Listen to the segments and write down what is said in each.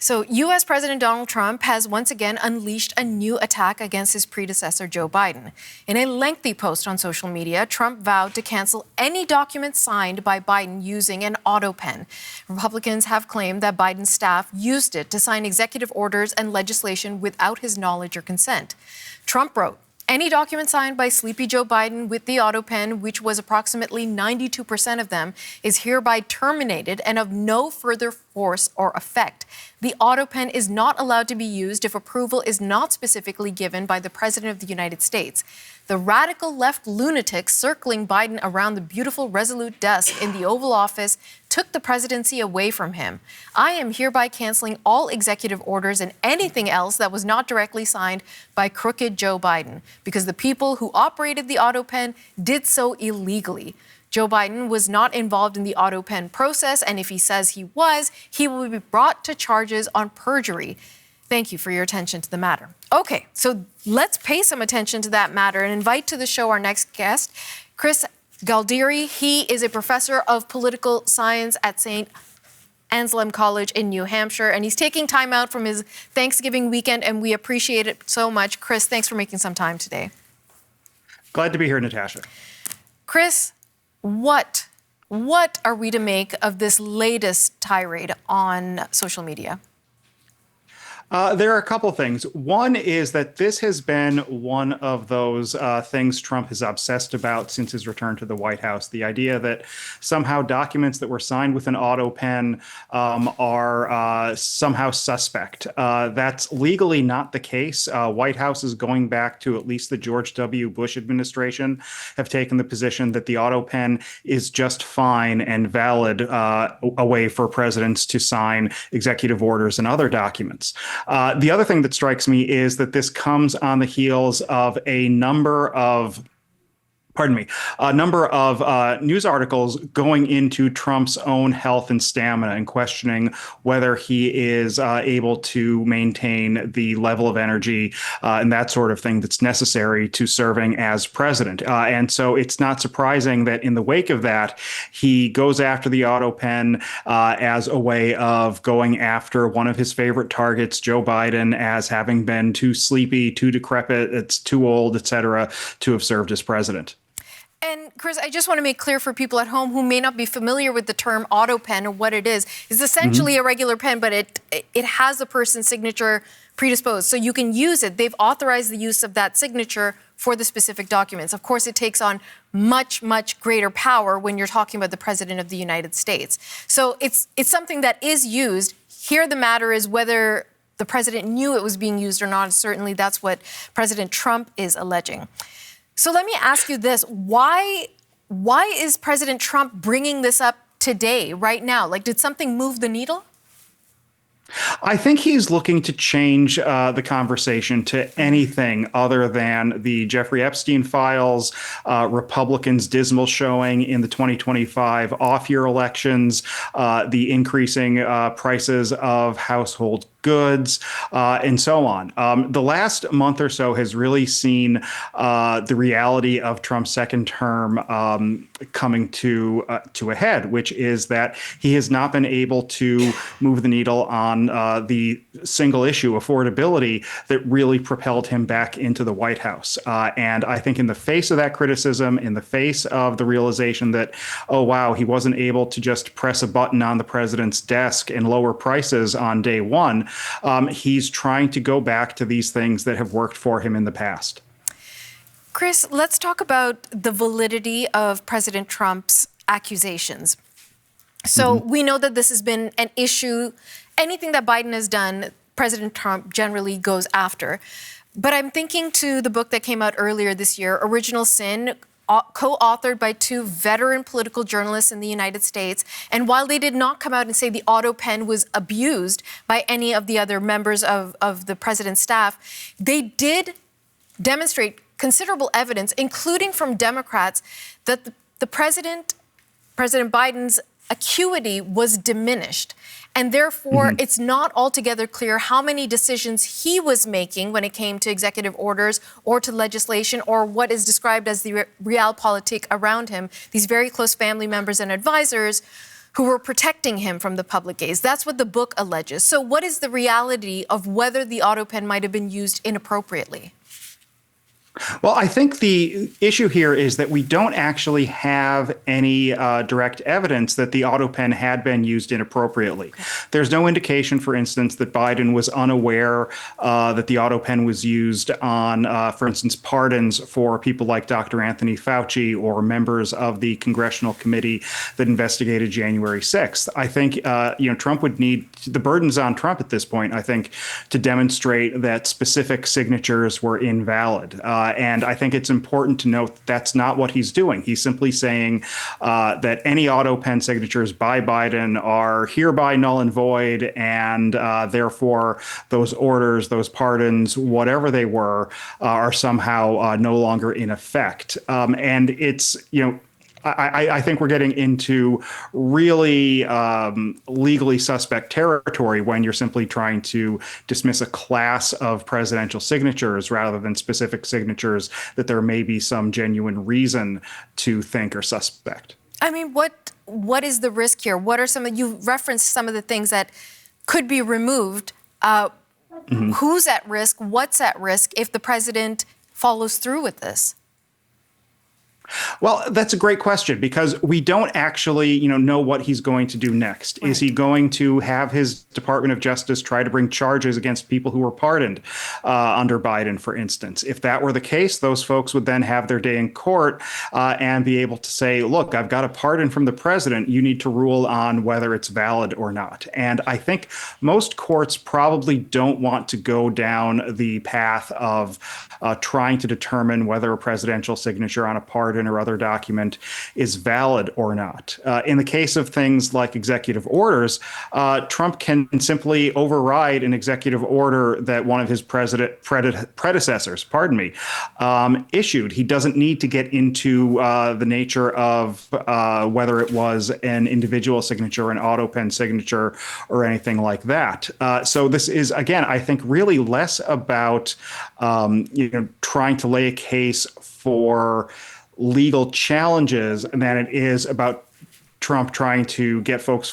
So, U.S. President Donald Trump has once again unleashed a new attack against his predecessor, Joe Biden. In a lengthy post on social media, Trump vowed to cancel any document signed by Biden using an autopen. Republicans have claimed that Biden's staff used it to sign executive orders and legislation without his knowledge or consent. Trump wrote, "Any document signed by Sleepy Joe Biden with the autopen, which was approximately 92% of them, is hereby terminated and of no further force or effect. The autopen is not allowed to be used if approval is not specifically given by the President of the United States. The radical left lunatics circling Biden around the beautiful Resolute desk in the Oval Office took the presidency away from him. I am hereby canceling all executive orders and anything else that was not directly signed by crooked Joe Biden, because the people who operated the autopen did so illegally. Joe Biden was not involved in the autopen process, and if he says he was, he will be brought to charges on perjury. Thank you for your attention to the matter." Okay, so let's pay some attention to that matter and invite to the show our next guest, Chris Galdieri. He is a professor of political science at St. Anselm College in New Hampshire, and he's taking time out from his Thanksgiving weekend, and we appreciate it so much. Chris, thanks for making some time today. Glad to be here, Natasha. Chris, what are we to make of this latest tirade on social media? There are a couple things. One is that this has been one of those things Trump has obsessed about since his return to the White House. The idea that somehow documents that were signed with an autopen are somehow suspect. That's legally not the case. White Houses going back to at least the George W. Bush administration have taken the position that the autopen is just fine and valid a way for presidents to sign executive orders and other documents. The other thing that strikes me is that this comes on the heels of a number of news articles going into Trump's own health and stamina and questioning whether he is able to maintain the level of energy and that sort of thing that's necessary to serving as president. And so it's not surprising that in the wake of that, he goes after the autopen as a way of going after one of his favorite targets, Joe Biden, as having been too sleepy, too decrepit, it's too old, et cetera, to have served as president. And Chris, I just want to make clear for people at home who may not be familiar with the term autopen or what it is. It's essentially a regular pen, but it has a person's signature predisposed. So you can use it. They've authorized the use of that signature for the specific documents. Of course, it takes on much, much greater power when you're talking about the President of the United States. So it's something that is used. Here the matter is whether the president knew it was being used or not. Certainly that's what President Trump is alleging. So let me ask you this. Why is President Trump bringing this up today, right now? Like, did something move the needle? I think he's looking to change the conversation to anything other than the Jeffrey Epstein files, Republicans' dismal showing in the 2025 off-year elections, the increasing prices of household goods, and so on. The last month or so has really seen the reality of Trump's second term coming to a head, which is that he has not been able to move the needle on the single issue, affordability, that really propelled him back into the White House. And I think in the face of that criticism, in the face of the realization that, oh, wow, he wasn't able to just press a button on the president's desk and lower prices on day one, he's trying to go back to these things that have worked for him in the past. Chris, let's talk about the validity of President Trump's accusations. So we know that this has been an issue. Anything that Biden has done, President Trump generally goes after. But I'm thinking to the book that came out earlier this year, Original Sin, co-authored by two veteran political journalists in the United States. And while they did not come out and say the autopen was abused by any of the other members of the president's staff, they did demonstrate considerable evidence, including from Democrats, that the President Biden's acuity was diminished. And therefore, it's not altogether clear how many decisions he was making when it came to executive orders or to legislation or what is described as the realpolitik around him, these very close family members and advisors who were protecting him from the public gaze. That's what the book alleges. So what is the reality of whether the autopen might have been used inappropriately? Well, I think the issue here is that we don't actually have any direct evidence that the autopen had been used inappropriately. There's no indication, for instance, that Biden was unaware that the autopen was used on, for instance, pardons for people like Dr. Anthony Fauci or members of the congressional committee that investigated January 6th. I think, Trump would need the burdens on Trump at this point, I think, to demonstrate that specific signatures were invalid. And I think it's important to note that's not what he's doing. He's simply saying that any autopen signatures by Biden are hereby null and void, and therefore those orders, those pardons, whatever they were, are somehow no longer in effect. And it's, I think we're getting into really legally suspect territory when you're simply trying to dismiss a class of presidential signatures rather than specific signatures that there may be some genuine reason to think are suspect. I mean, what is the risk here? What are you referenced some of the things that could be removed. Who's at risk? What's at risk if the president follows through with this? Well, that's a great question because we don't actually, know what he's going to do next. Right. Is he going to have his Department of Justice try to bring charges against people who were pardoned under Biden, for instance? If that were the case, those folks would then have their day in court and be able to say, look, I've got a pardon from the president. You need to rule on whether it's valid or not. And I think most courts probably don't want to go down the path of trying to determine whether a presidential signature on a pardon or other document is valid or not. In the case of things like executive orders, Trump can simply override an executive order that one of his predecessors, issued. He doesn't need to get into the nature of whether it was an individual signature, an autopen signature, or anything like that. So this is, again, I think really less about trying to lay a case for legal challenges than it is about Trump trying to get folks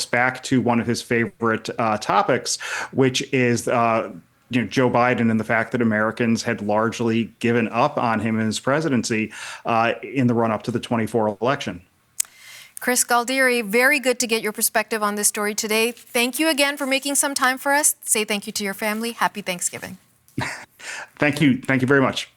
back to one of his favorite topics, which is Joe Biden and the fact that Americans had largely given up on him and his presidency in the run-up to the 2024 election. Chris Galdieri, very good to get your perspective on this story today. Thank you again for making some time for us. Say thank you to your family. Happy Thanksgiving. Thank you. Thank you very much.